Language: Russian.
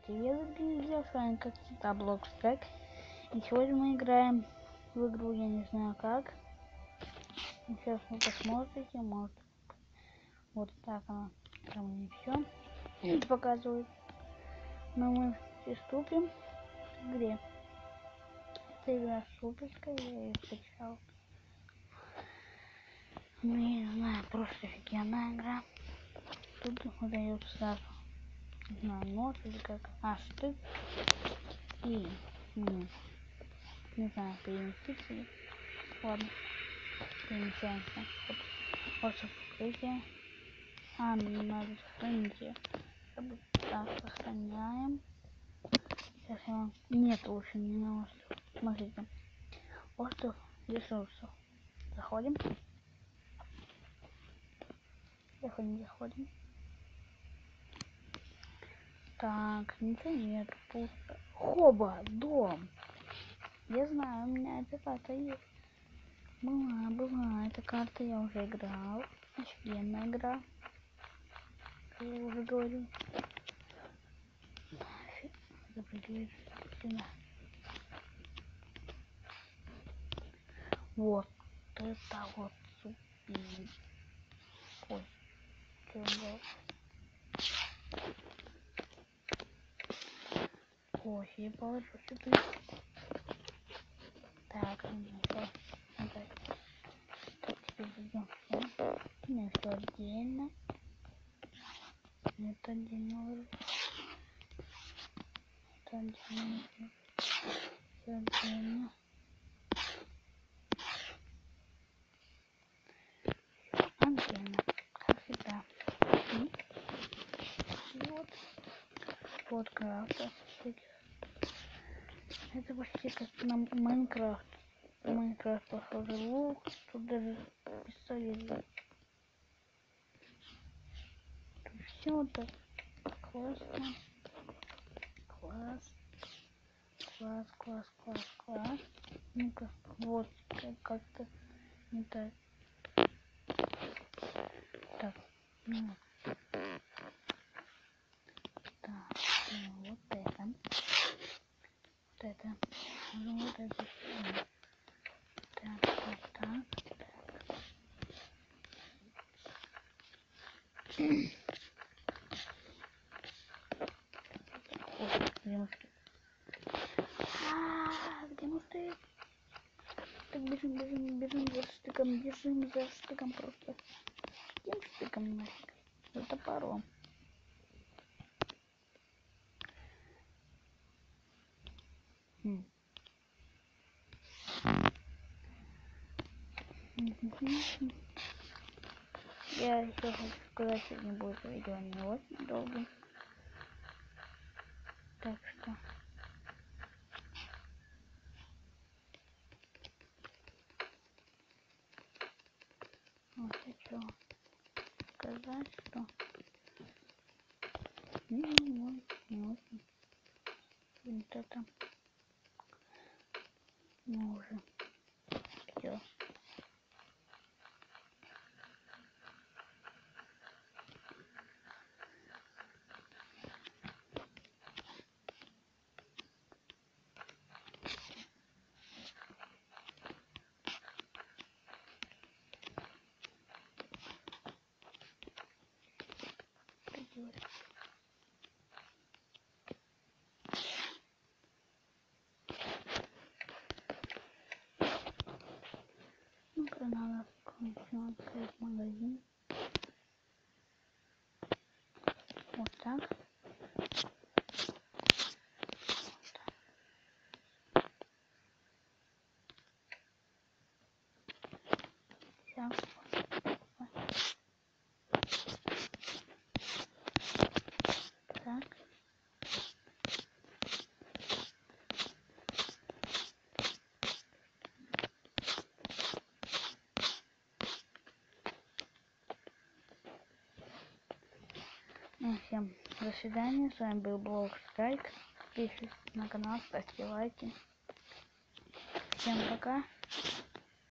Привет, друзья, с вами как всегда Bloxstrike. И сегодня мы играем в игру, я не знаю как. Сейчас вы посмотрите, может вот так она там не все показывает. Но мы приступим к игре. Это игра суперская, я ее скачал. Ну я не знаю, просто офигенная игра. Тут выдается сразу, не знаю, нож или как, штык. И не знаю, переместиться. Ладно, перемещаемся. Вот покрытие. Надо сохранить ее. Так, сохраняем. Сейчас я вам... Нет, лучше не на остров. Смотрите. Остров ресурсов. Заходим. Заходим. Так, ничего нет, пусто. Хоба, дом. Я знаю, у меня эта карта есть. Была. Эта карта я уже играл. Офигенная игра. Как я уже говорил. Запределить сюда. Вот это вот супер. Ой, что было? Кофе я положу сюда. Так, все. Так, теперь идем все. У меня все отдельно. Это отдельно. Это отдельно. Все отдельно. Отдельно. Как всегда. И вот крафта. Это почти как на Майнкрафт. Майнкрафт похоже лук. Тут даже пистолет. Тут все так классно. Класс. Ну-ка, вот как-то не так. Так, ну. Так, вот это. Ну, вот это. Так. Ой, где мы стоим? Где мы стоим? Так, бежим за штыком просто. Каким штыком нафиг? За топором. Я еще хочу сказать, сегодня будет видео не очень долгим. Так что... Вот хочу сказать, что... Не очень. Вот это... Ну уже... Все. Ну-ка, надо открыть магазин. Вот так. Сейчас. Так. Ну, всем до свидания. С вами был Bloxstrike. Подписывайтесь на канал, ставьте лайки. Всем пока.